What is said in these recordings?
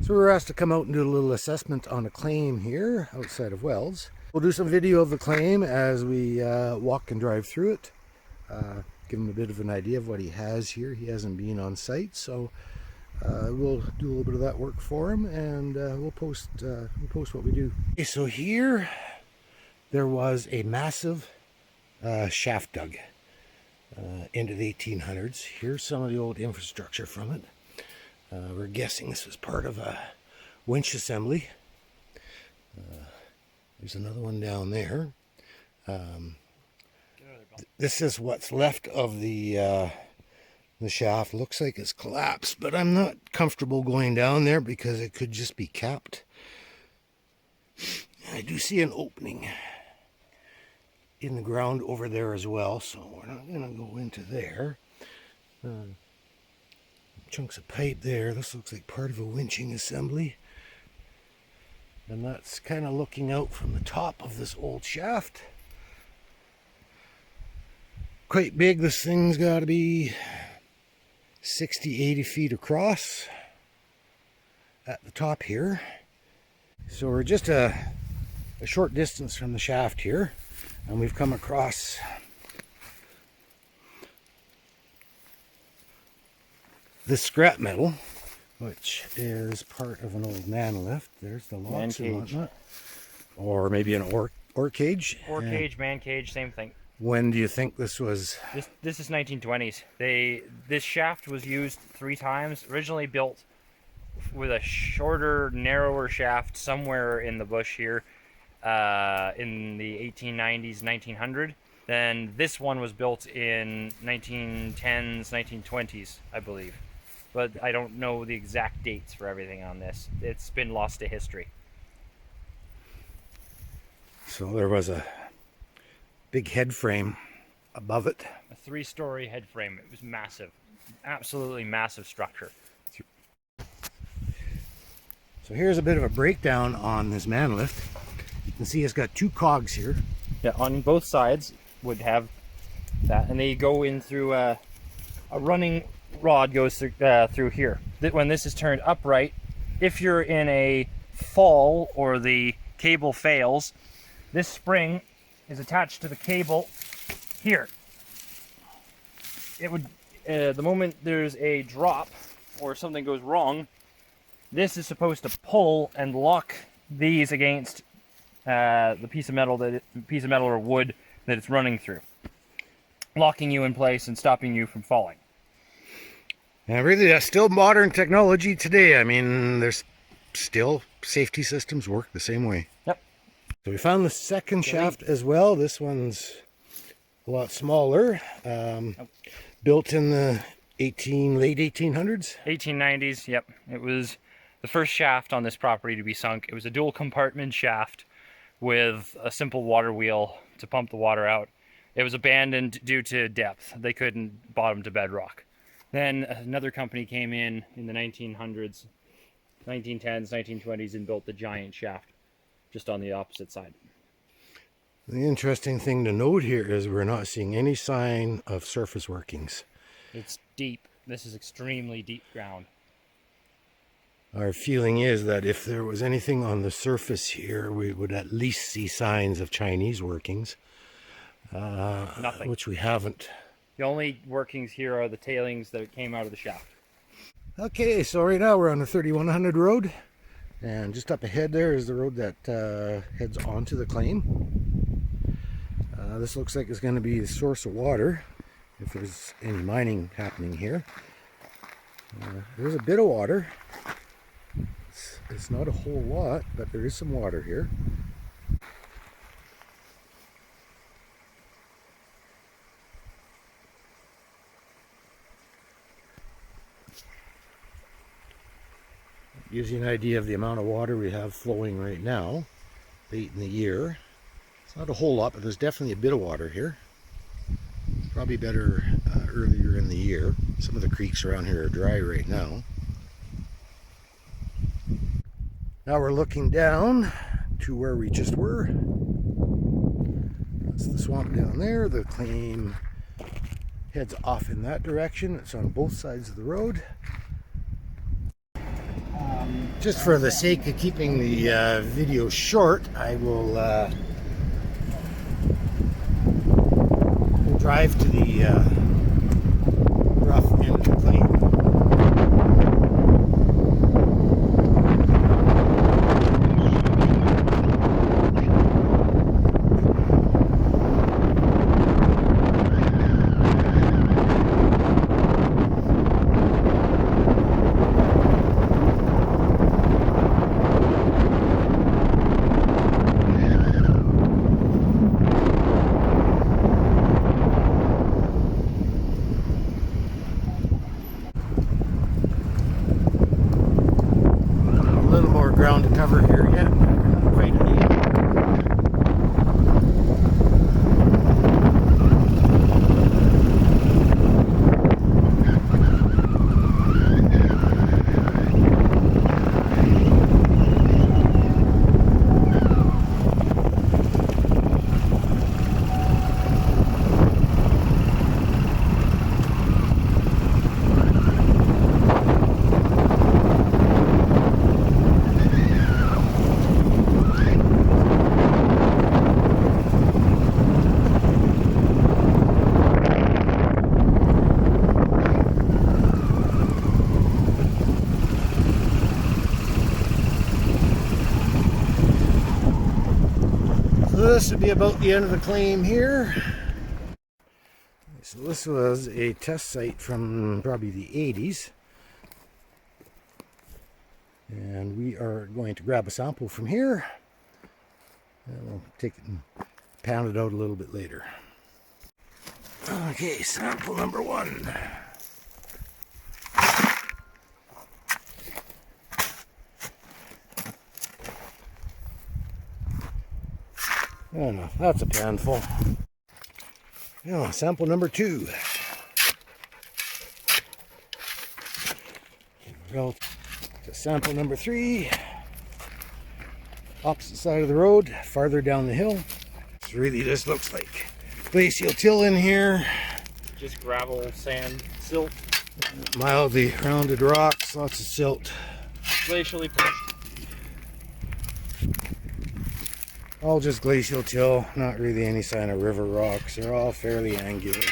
So we were asked to come out and do a little assessment on a claim here outside of Wells. We'll do some video of the claim as we walk and drive through it. Give him a bit of an idea of what he has here. He hasn't been on site, so we'll do a little bit of that work for him, and we'll post what we do. Okay, so here there was a massive shaft dug into the 1800s. Here's some of the old infrastructure from it. We're guessing this was part of a winch assembly. There's another one down there. This is what's left of the shaft. Looks like it's collapsed, but I'm not comfortable going down there because it could just be capped. I do see an opening in the ground over there as well, so we're not going to go into there. Chunks of pipe there. This looks like part of a winching assembly, and that's kind of looking out from the top of this old shaft. Quite big. This thing's got to be 60-80 feet across at the top here. So we're just a short distance from the shaft here, and we've come across this scrap metal, which is part of an old man lift. There's the locks and whatnot. Or maybe an ore cage. Ore cage, man cage, same thing. When do you think this was? This is 1920s. This shaft was used 3 times. Originally built with a shorter, narrower shaft somewhere in the bush here in the 1890s, 1900. Then this one was built in 1910s, 1920s, I believe. But I don't know the exact dates for everything on this. It's been lost to history. So there was a big head frame above it. A 3-story head frame. It was massive. Absolutely massive structure. So here's a bit of a breakdown on this man lift. You can see it's got 2 cogs here. Yeah, on both sides would have that, and they go in through a running rod goes through here. When this is turned upright, if you're in a fall or the cable fails, this spring is attached to the cable here. It would, the moment there's a drop or something goes wrong, this is supposed to pull and lock these against the piece of metal or wood that it's running through, locking you in place and stopping you from falling. And really, that's still modern technology today. I mean, there's still safety systems work the same way. Yep. So we found the second shaft as well. This one's a lot smaller. Built in the late 1800s? 1890s, yep. It was the first shaft on this property to be sunk. It was a dual compartment shaft with a simple water wheel to pump the water out. It was abandoned due to depth. They couldn't bottom to bedrock. Then another company came in the 1900s, 1910s, 1920s, and built the giant shaft just on the opposite side. The interesting thing to note here is we're not seeing any sign of surface workings. It's deep. This is extremely deep ground. Our feeling is that if there was anything on the surface here, we would at least see signs of Chinese workings. Nothing. Which we haven't. The only workings here are the tailings that came out of the shaft. Okay, so right now we're on the 3100 road, and just up ahead there is the road that heads onto the claim. This looks like it's going to be the source of water, if there's any mining happening here. There's a bit of water. It's not a whole lot, but there is some water here. Gives you an idea of the amount of water we have flowing right now, late in the year. It's not a whole lot, but there's definitely a bit of water here. Probably better earlier in the year. Some of the creeks around here are dry right now. Now we're looking down to where we just were. That's the swamp down there. The claim heads off in that direction. It's on both sides of the road. Just for the sake of keeping the video short, I will drive to the rough end of the claim. Ground to cover here yet. Quite a deal. This would be about the end of the claim here. So this was a test site from probably the 80s. And we are going to grab a sample from here. And we'll take it and pound it out a little bit later. Okay, sample number 1. Oh no, that's a panful. Yeah, sample number 2. Well, sample number 3. Opposite side of the road, farther down the hill. This really just looks like glacial till in here. Just gravel, sand, silt. Mildly rounded rocks, lots of silt. Glacially pushed. All just glacial till, not really any sign of river rocks. They're all fairly angular.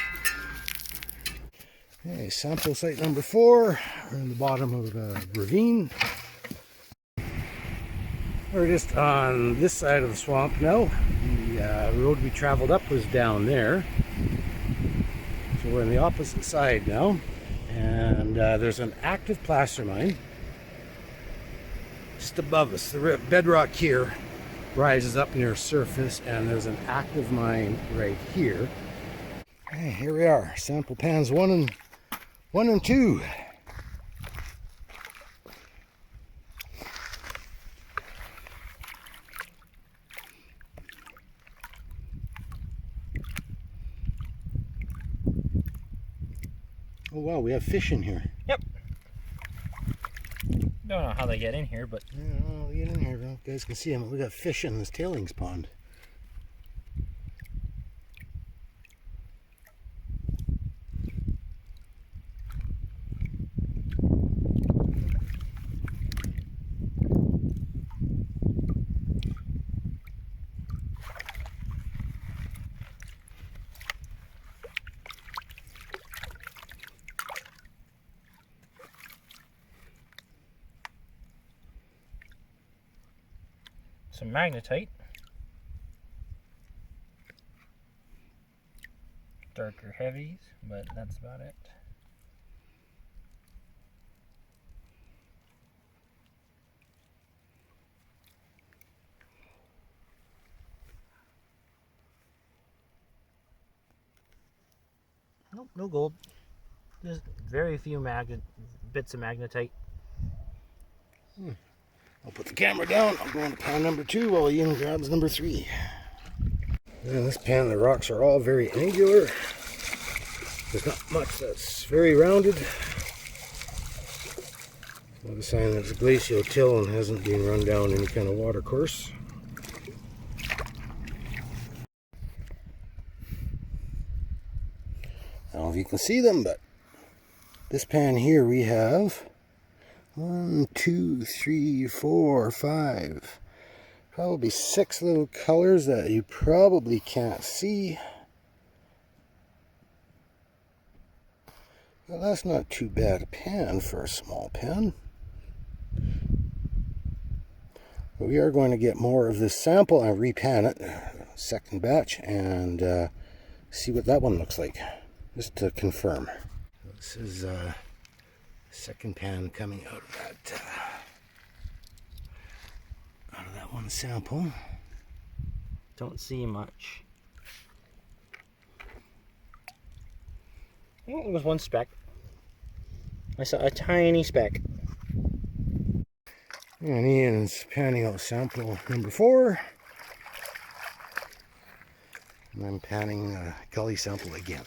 Okay, sample site number 4. We're in the bottom of a ravine. We're just on this side of the swamp now. The road we traveled up was down there. So we're on the opposite side now. And there's an active placer mine just above us. The bedrock here rises up near surface, and there's an active mine right here. Okay, here we are. Sample pans 1 and 2. Oh wow, we have fish in here. Yep. Don't know how they get in here, but Yeah, well, get in here, you guys can see them. We got fish in this tailings pond. some magnetite. Darker heavies, but that's about it. Nope, no gold. Just very few bits of magnetite. I'll put the camera down. I'll go on to pan number 2 while Ian grabs number 3. In this pan, the rocks are all very angular. There's not much that's very rounded. Another sign that it's glacial till and hasn't been run down any kind of water course. I don't know if you can see them, but this pan here we have 1, 2, 3, 4, 5. Probably 6 little colors that you probably can't see. Well, that's not too bad a pan for a small pen. But we are going to get more of this sample and repan it, second batch, and see what that one looks like, just to confirm. This is second pan coming out of that one sample. Don't see much. Oh, it was one speck. I saw a tiny speck. And Ian's panning out sample number 4. And I'm panning gully sample again.